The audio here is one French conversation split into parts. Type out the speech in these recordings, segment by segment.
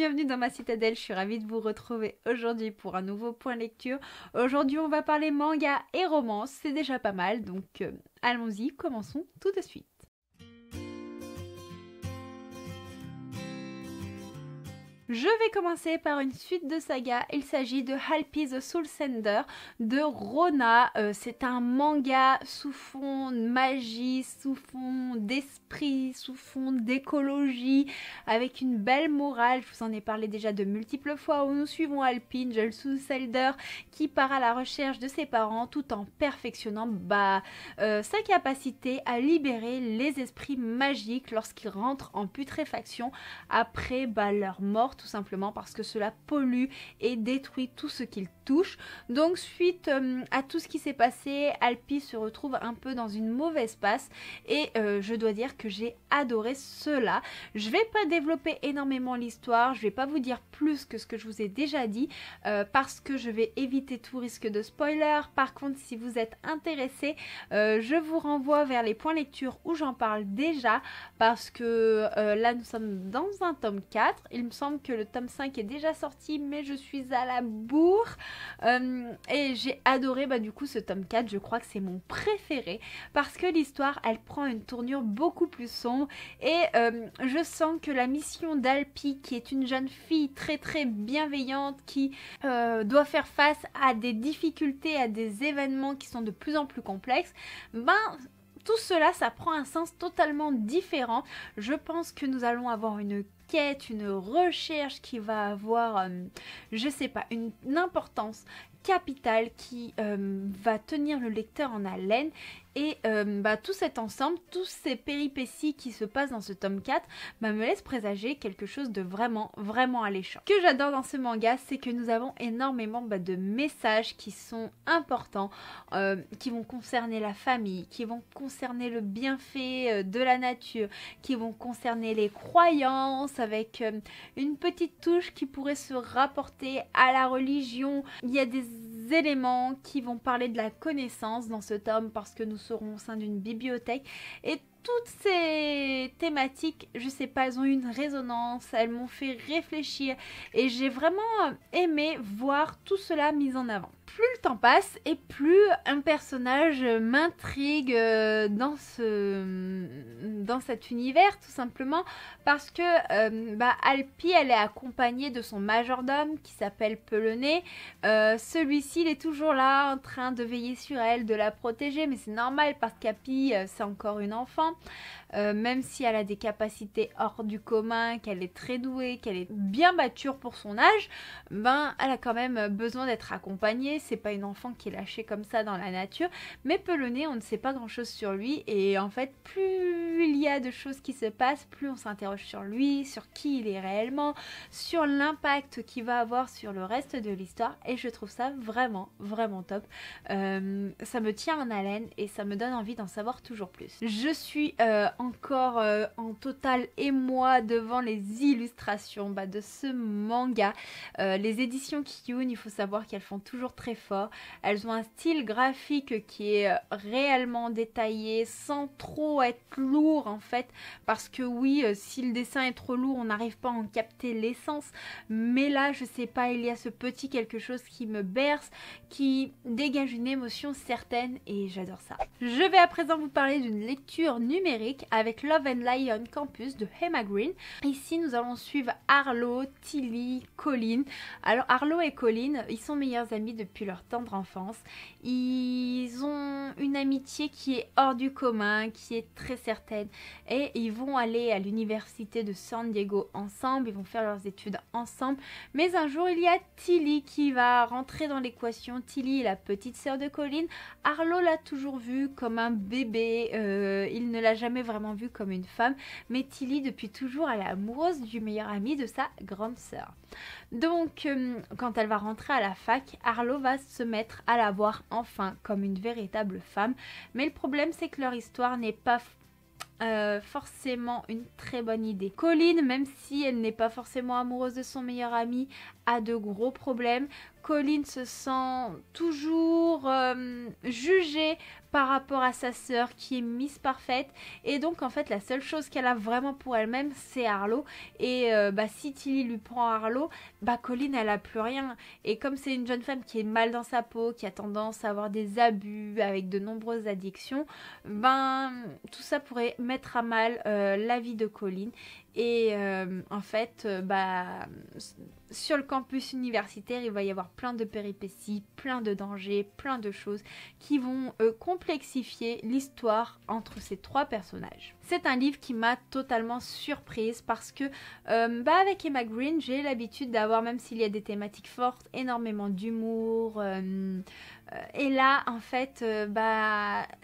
bienvenue dans ma citadelle, je suis ravie de vous retrouver aujourd'hui pour un nouveau point lecture. Aujourd'hui on va parler manga et romance, c'est déjà pas mal, donc allons-y, commençons tout de suite. Je vais commencer par une suite de sagas. Il s'agit de Halpi the Soul Sender de Rona. C'est un manga sous fond de magie, sous fond d'esprit, sous fond d'écologie, avec une belle morale. Je vous en ai parlé déjà de multiples fois où nous suivons Alpine, le Soul Sender, qui part à la recherche de ses parents tout en perfectionnant sa capacité à libérer les esprits magiques lorsqu'ils rentrent en putréfaction après leur mort, tout simplement parce que cela pollue et détruit tout ce qu'il touche. Donc suite à tout ce qui s'est passé, Alpi se retrouve un peu dans une mauvaise passe et je dois dire que j'ai adoré cela. Je vais pas développer énormément l'histoire, je vais pas vous dire plus que ce que je vous ai déjà dit parce que je vais éviter tout risque de spoiler. Par contre, si vous êtes intéressé, je vous renvoie vers les points lecture où j'en parle déjà parce que là nous sommes dans un tome 4. Il me semble que le tome 5 est déjà sorti, mais je suis à la bourre et j'ai adoré du coup ce tome 4. Je crois que c'est mon préféré parce que l'histoire elle prend une tournure beaucoup plus sombre et je sens que la mission d'Alpi, qui est une jeune fille très bienveillante qui doit faire face à des difficultés, à des événements qui sont de plus en plus complexes, tout cela, ça prend un sens totalement différent. Je pense que nous allons avoir une quête, une recherche qui va avoir, je sais pas, une importance capitale qui va tenir le lecteur en haleine. Et tout cet ensemble, tous ces péripéties qui se passent dans ce tome 4 me laissent présager quelque chose de vraiment alléchant. Ce que j'adore dans ce manga, c'est que nous avons énormément de messages qui sont importants, qui vont concerner la famille, qui vont concerner le bienfait de la nature, qui vont concerner les croyances, avec une petite touche qui pourrait se rapporter à la religion. Il y a des éléments qui vont parler de la connaissance dans ce tome parce que nous serons au sein d'une bibliothèque et toutes ces thématiques, je sais pas, elles ont eu une résonance, elles m'ont fait réfléchir et j'ai vraiment aimé voir tout cela mis en avant. Plus le temps passe et plus un personnage m'intrigue dans cet univers, tout simplement parce que Alpi, elle est accompagnée de son majordome qui s'appelle Pelené. Celui-ci, il est toujours là en train de veiller sur elle, de la protéger, mais c'est normal parce qu'Alpi, c'est encore une enfant. Même si elle a des capacités hors du commun, qu'elle est très douée, qu'elle est bien mature pour son âge, elle a quand même besoin d'être accompagnée. C'est pas une enfant qui est lâchée comme ça dans la nature. Mais Pelené, on ne sait pas grand chose sur lui et en fait, plus il y a de choses qui se passent, plus on s'interroge sur lui, sur qui il est réellement, sur l'impact qu'il va avoir sur le reste de l'histoire et je trouve ça vraiment top. Ça me tient en haleine et ça me donne envie d'en savoir toujours plus. Je suis encore en total émoi devant les illustrations de ce manga. Les éditions Kiyun, il faut savoir qu'elles font toujours très fort. Elles ont un style graphique qui est réellement détaillé sans trop être lourd en fait, parce que oui, si le dessin est trop lourd, on n'arrive pas à en capter l'essence, mais là je sais pas, il y a ce petit quelque chose qui me berce, qui dégage une émotion certaine et j'adore ça. Je vais à présent vous parler d'une lecture numérique avec Love and Lion Campus de Emma Green. Ici nous allons suivre Arlo, Tilly, Colin. Alors Arlo et Colin, ils sont meilleurs amis depuis leur tendre enfance. Ils ont une amitié qui est hors du commun, qui est très certaine et ils vont aller à l'université de San Diego ensemble, ils vont faire leurs études ensemble. Mais un jour il y a Tilly qui va rentrer dans l'équation. Tilly est la petite sœur de Colin. Arlo l'a toujours vue comme un bébé, il ne l'a jamais vraiment vue comme une femme, mais Tilly depuis toujours elle est amoureuse du meilleur ami de sa grande sœur. Donc quand elle va rentrer à la fac, Arlo va se mettre à la voir enfin comme une véritable femme, mais le problème c'est que leur histoire n'est pas forcément une très bonne idée. Colin, même si elle n'est pas forcément amoureuse de son meilleur ami, a de gros problèmes. Colin se sent toujours jugée par rapport à sa sœur qui est Miss Parfaite, et donc en fait la seule chose qu'elle a vraiment pour elle-même c'est Harlow, et si Tilly lui prend Harlow, Colin elle a plus rien, et comme c'est une jeune femme qui est mal dans sa peau, qui a tendance à avoir des abus avec de nombreuses addictions, tout ça pourrait mettre à mal la vie de Colin. Et en fait, sur le campus universitaire, il va y avoir plein de péripéties, plein de dangers, plein de choses qui vont complexifier l'histoire entre ces trois personnages. C'est un livre qui m'a totalement surprise parce que avec Emma Green, j'ai l'habitude d'avoir, même s'il y a des thématiques fortes, énormément d'humour. Et là, en fait,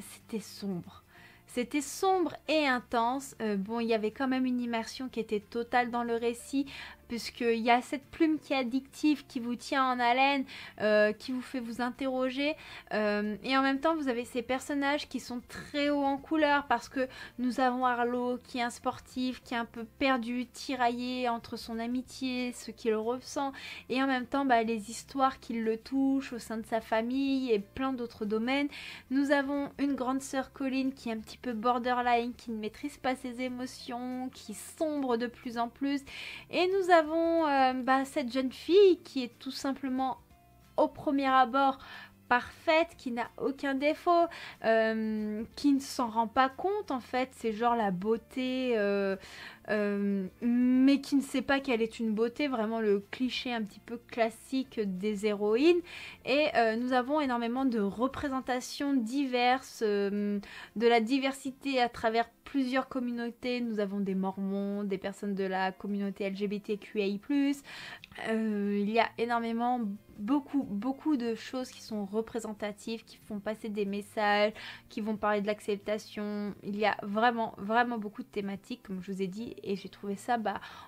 c'était sombre. C'était sombre et intense. Il y avait quand même une immersion qui était totale dans le récit, puisqu'il y a cette plume qui est addictive, qui vous tient en haleine, qui vous fait vous interroger. Et en même temps, vous avez ces personnages qui sont très hauts en couleur, parce que nous avons Harlow, qui est un sportif, qui est un peu perdu, tiraillé entre son amitié, ce qu'il ressent, et en même temps, les histoires qui le touchent au sein de sa famille et plein d'autres domaines. Nous avons une grande sœur Colin qui est un petit peu borderline, qui ne maîtrise pas ses émotions, qui sombre de plus en plus. Et nous avons cette jeune fille qui est tout simplement au premier abord parfaite, qui n'a aucun défaut, qui ne s'en rend pas compte en fait, c'est genre la beauté, mais qui ne sait pas qu'elle est une beauté, vraiment le cliché un petit peu classique des héroïnes. Et nous avons énormément de représentations diverses, de la diversité à travers plusieurs communautés. Nous avons des Mormons, des personnes de la communauté LGBTQI+, il y a énormément, beaucoup de choses qui sont représentatives, qui font passer des messages, qui vont parler de l'acceptation. Il y a vraiment beaucoup de thématiques, comme je vous ai dit, et j'ai trouvé ça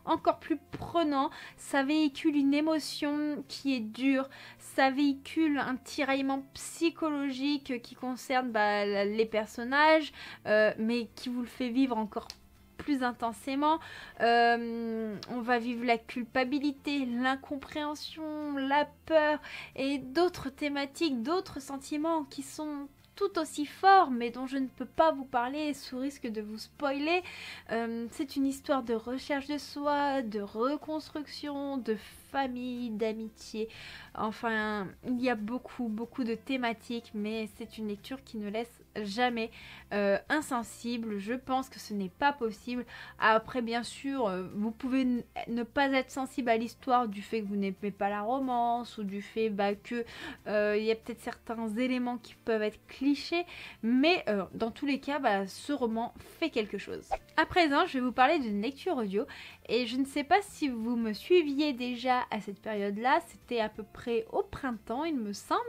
encore plus prenant. Ça véhicule une émotion qui est dure, ça véhicule un tiraillement psychologique qui concerne les personnages, mais qui vous le fait vivre encore plus intensément. On va vivre la culpabilité, l'incompréhension, la peur et d'autres thématiques, d'autres sentiments qui sont tout aussi forts, mais dont je ne peux pas vous parler sous risque de vous spoiler. C'est une histoire de recherche de soi, de reconstruction, de famille, d'amitié. Enfin, il y a beaucoup de thématiques, mais c'est une lecture qui ne laisse jamais insensible. Je pense que ce n'est pas possible. Après, bien sûr, vous pouvez ne pas être sensible à l'histoire du fait que vous n'aimez pas la romance, ou du fait que il y a peut-être certains éléments qui peuvent être clichés, mais dans tous les cas, ce roman fait quelque chose. À présent, je vais vous parler d'une lecture audio, et je ne sais pas si vous me suiviez déjà à cette période-là, c'était à peu près au printemps, il me semble.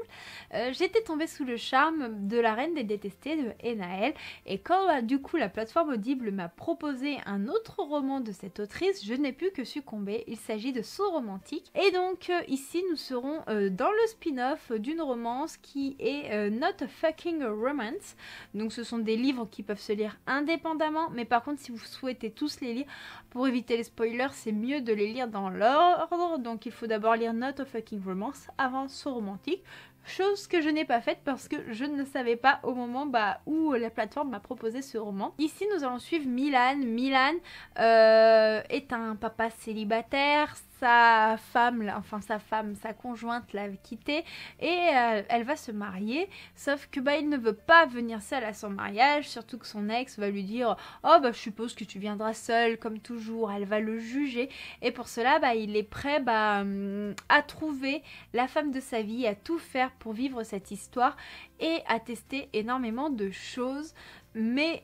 J'étais tombée sous le charme de La Reine des Détestés de Enaël, et quand du coup la plateforme Audible m'a proposé un autre roman de cette autrice, je n'ai pu que succomber. Il s'agit de Saut romantique, et donc ici nous serons dans le spin-off d'une romance qui est Not a Fucking Romance. Donc ce sont des livres qui peuvent se lire indépendamment, mais par contre si vous souhaitez tous les lire, pour éviter les spoilers, c'est mieux de les lire dans l'ordre. Donc il faut d'abord lire Not a Fucking Romance avant Saut romantique. Chose que je n'ai pas faite parce que je ne savais pas au moment où la plateforme m'a proposé ce roman. Ici nous allons suivre Milan. Milan est un papa célibataire. Sa conjointe l'a quitté, et elle va se marier, sauf que il ne veut pas venir seul à son mariage, surtout que son ex va lui dire « Oh je suppose que tu viendras seul comme toujours », elle va le juger, et pour cela il est prêt à trouver la femme de sa vie, à tout faire pour vivre cette histoire et à tester énormément de choses. Mais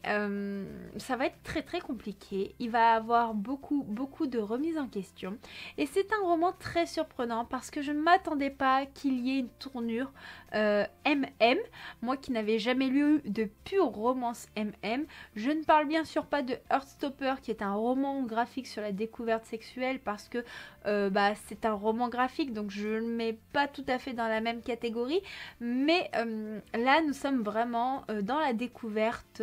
ça va être très compliqué. Il va avoir beaucoup de remises en question. Et c'est un roman très surprenant parce que je ne m'attendais pas qu'il y ait une tournure MM. Moi qui n'avais jamais lu de pure romance MM. Je ne parle bien sûr pas de Heartstopper, qui est un roman graphique sur la découverte sexuelle, parce que c'est un roman graphique, donc je ne le mets pas tout à fait dans la même catégorie. Mais là nous sommes vraiment dans la découverte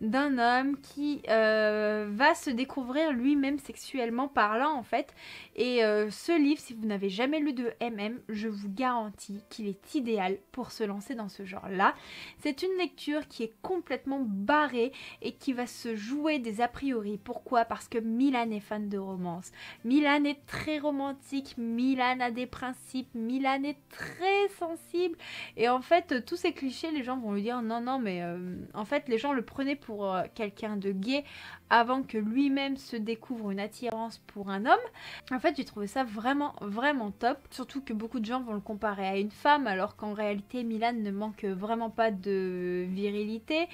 d'un homme qui va se découvrir lui-même sexuellement parlant en fait. Et ce livre, si vous n'avez jamais lu de MM, je vous garantis qu'il est idéal pour se lancer dans ce genre-là. C'est une lecture qui est complètement barrée et qui va se jouer des a priori. Pourquoi? Parce que Milan est fan de romance. Milan est très romantique, Milan a des principes, Milan est très sensible. Et en fait, tous ces clichés, les gens vont lui dire non, mais en fait, les gens le prenaient pour quelqu'un de gay avant que lui-même se découvre une attirance pour un homme. En fait, j'ai trouvé ça vraiment, vraiment top. Surtout que beaucoup de gens vont le comparer à une femme, alors qu'en réalité, Milan ne manque vraiment pas de virilité.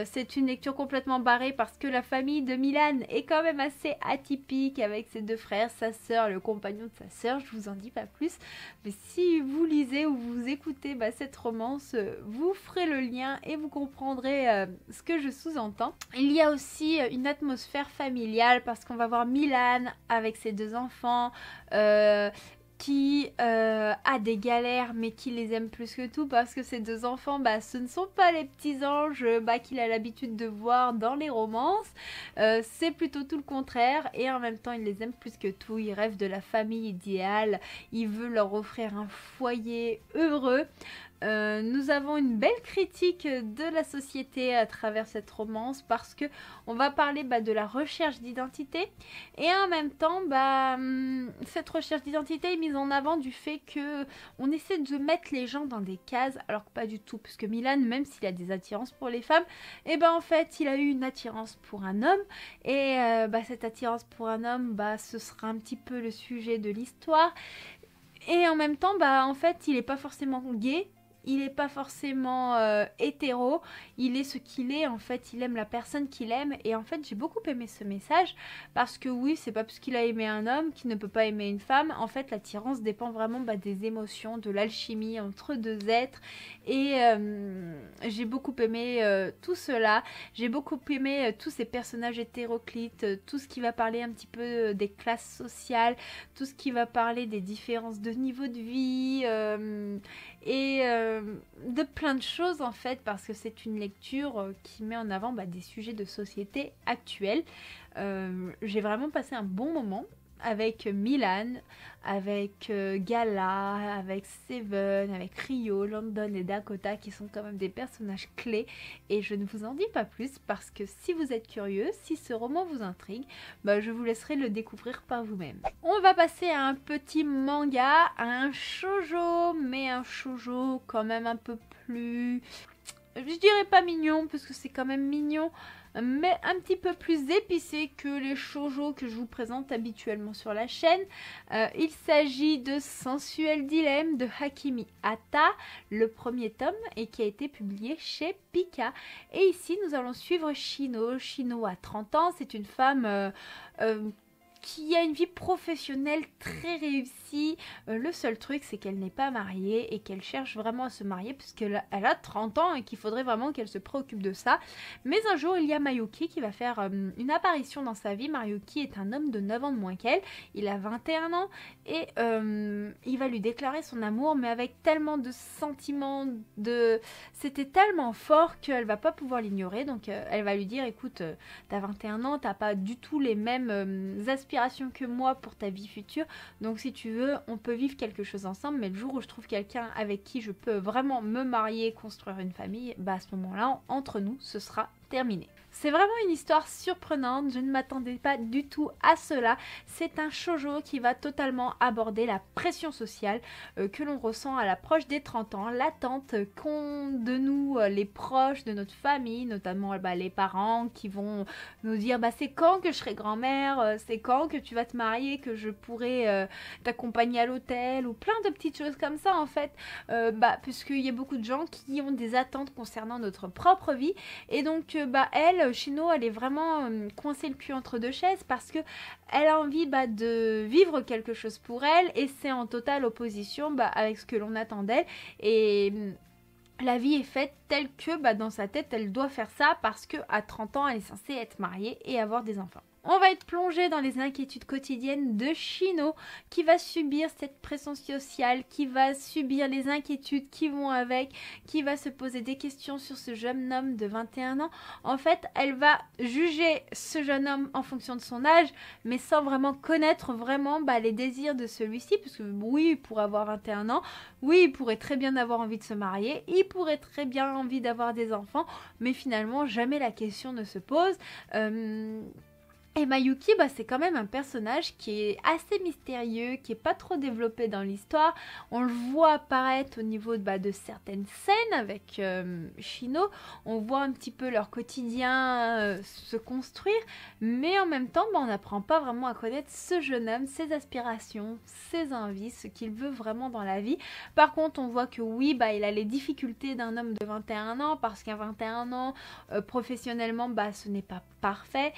C'est une lecture complètement barrée parce que la famille de Milan est quand même assez atypique avec ses deux frères, sa sœur, le compagnon de sa sœur. Je vous en dis pas plus. Mais si vous lisez ou vous écoutez cette romance, vous ferez le lien et vous comprendrez ce que je sous-entends. Il y a aussi une atmosphère familiale parce qu'on va voir Milan avec ses deux enfants qui a des galères mais qui les aime plus que tout parce que ces deux enfants, ce ne sont pas les petits anges qu'il a l'habitude de voir dans les romances, c'est plutôt tout le contraire et en même temps il les aime plus que tout, il rêve de la famille idéale, il veut leur offrir un foyer heureux. Nous avons une belle critique de la société à travers cette romance parce que on va parler de la recherche d'identité et en même temps cette recherche d'identité est mise en avant du fait que on essaie de mettre les gens dans des cases alors que pas du tout, puisque Milan, même s'il a des attirances pour les femmes, en fait il a eu une attirance pour un homme et cette attirance pour un homme ce sera un petit peu le sujet de l'histoire et en même temps en fait il est pas forcément gay. Il n'est pas forcément hétéro, il est ce qu'il est, en fait, il aime la personne qu'il aime. Et en fait, j'ai beaucoup aimé ce message parce que oui, c'est pas parce qu'il a aimé un homme qu'il ne peut pas aimer une femme. En fait, l'attirance dépend vraiment des émotions, de l'alchimie entre deux êtres. Et j'ai beaucoup aimé tout cela. J'ai beaucoup aimé tous ces personnages hétéroclites, tout ce qui va parler un petit peu des classes sociales, tout ce qui va parler des différences de niveau de vie et de plein de choses en fait, parce que c'est une lecture qui met en avant des sujets de société actuels. J'ai vraiment passé un bon moment avec Milan, avec Gala, avec Seven, avec Rio, London et Dakota qui sont quand même des personnages clés et je ne vous en dis pas plus parce que si vous êtes curieux, si ce roman vous intrigue, je vous laisserai le découvrir par vous-même. On va passer à un petit manga, à un shoujo, mais un shoujo quand même un peu plus... Je dirais pas mignon parce que c'est quand même mignon, mais un petit peu plus épicé que les shoujo que je vous présente habituellement sur la chaîne. Il s'agit de Sensuel Dilemme de Hakimi Hata, le premier tome, et qui a été publié chez Pika. Et ici, nous allons suivre Shino. Shino a 30 ans, c'est une femme... qui a une vie professionnelle très réussie. Le seul truc, c'est qu'elle n'est pas mariée et qu'elle cherche vraiment à se marier puisqu'elle a 30 ans et qu'il faudrait vraiment qu'elle se préoccupe de ça. Mais un jour, il y a Mayuki qui va faire une apparition dans sa vie. Mayuki est un homme de 9 ans de moins qu'elle. Il a 21 ans et il va lui déclarer son amour, mais avec tellement de sentiments, c'était tellement fort qu'elle va pas pouvoir l'ignorer. Donc elle va lui dire, écoute, t'as 21 ans, t'as pas du tout les mêmes aspirations que moi pour ta vie future, donc si tu veux on peut vivre quelque chose ensemble, mais le jour où je trouve quelqu'un avec qui je peux vraiment me marier, construire une famille, à ce moment là entre nous ce sera terminé. C'est vraiment une histoire surprenante, je ne m'attendais pas du tout à cela. C'est un shoujo qui va totalement aborder la pression sociale que l'on ressent à l'approche des 30 ans, l'attente qu'ont de nous les proches de notre famille, notamment les parents qui vont nous dire c'est quand que je serai grand-mère, c'est quand que tu vas te marier, que je pourrai t'accompagner à l'hôtel, ou plein de petites choses comme ça en fait, puisqu'il y a beaucoup de gens qui ont des attentes concernant notre propre vie, et donc Shino, elle est vraiment coincée le cul entre deux chaises parce que elle a envie de vivre quelque chose pour elle et c'est en totale opposition avec ce que l'on attend d'elle, et la vie est faite telle que dans sa tête elle doit faire ça parce que à 30 ans elle est censée être mariée et avoir des enfants. On va être plongé dans les inquiétudes quotidiennes de Chino qui va subir cette pression sociale, qui va subir les inquiétudes qui vont avec, qui va se poser des questions sur ce jeune homme de 21 ans. En fait, elle va juger ce jeune homme en fonction de son âge, mais sans vraiment connaître vraiment les désirs de celui-ci, parce que oui, pour avoir 21 ans, oui, il pourrait très bien avoir envie de se marier, il pourrait très bien envie d'avoir des enfants, mais finalement, jamais la question ne se pose. Et Mayuki, c'est quand même un personnage qui est assez mystérieux, qui est pas trop développé dans l'histoire. On le voit apparaître au niveau de certaines scènes avec Shino. On voit un petit peu leur quotidien se construire, mais en même temps, on n'apprend pas vraiment à connaître ce jeune homme, ses aspirations, ses envies, ce qu'il veut vraiment dans la vie. Par contre, on voit que oui, il a les difficultés d'un homme de 21 ans, parce qu'à 21 ans, professionnellement, ce n'est pas parfait.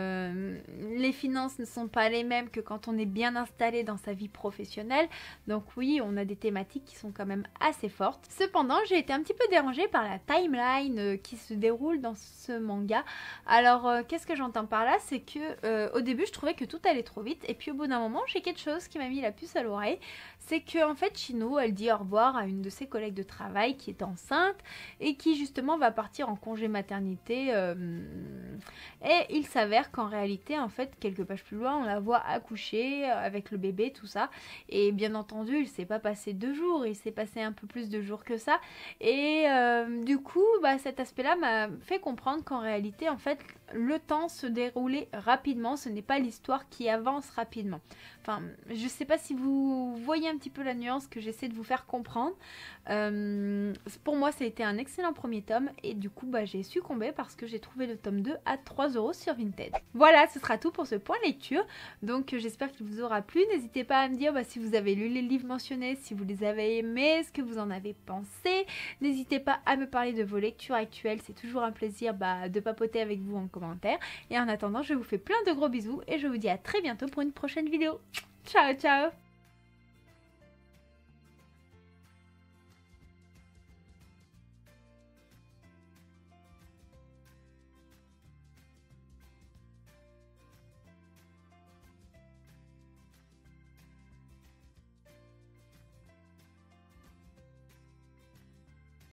Les finances ne sont pas les mêmes que quand on est bien installé dans sa vie professionnelle. Donc oui, on a des thématiques qui sont quand même assez fortes. Cependant, j'ai été un petit peu dérangée par la timeline qui se déroule dans ce manga. Alors, qu'est-ce que j'entends par là? C'est que au début, je trouvais que tout allait trop vite. Et puis au bout d'un moment, j'ai quelque chose qui m'a mis la puce à l'oreille. C'est que en fait, Shino, elle dit au revoir à une de ses collègues de travail qui est enceinte et qui justement va partir en congé maternité. Et il s'avère qu'en réalité, en fait, quelques pages plus loin, on la voit accoucher avec le bébé, tout ça. Et bien entendu, il s'est pas passé 2 jours, il s'est passé un peu plus de jours que ça. Et du coup, cet aspect-là m'a fait comprendre qu'en réalité, en fait, le temps se déroulait rapidement. Ce n'est pas l'histoire qui avance rapidement. Enfin, je sais pas si vous voyez un petit peu la nuance que j'essaie de vous faire comprendre. Pour moi, ça a été un excellent premier tome. Et du coup, j'ai succombé parce que j'ai trouvé le tome 2 à 3 € sur Vinted. Voilà, ce sera tout pour ce point lecture. Donc, j'espère qu'il vous aura plu. N'hésitez pas à me dire si vous avez lu les livres mentionnés, si vous les avez aimés, ce que vous en avez pensé. N'hésitez pas à me parler de vos lectures actuelles. C'est toujours un plaisir de papoter avec vous en commentaire. Et en attendant, je vous fais plein de gros bisous et je vous dis à très bientôt pour une prochaine vidéo. Ciao, ciao!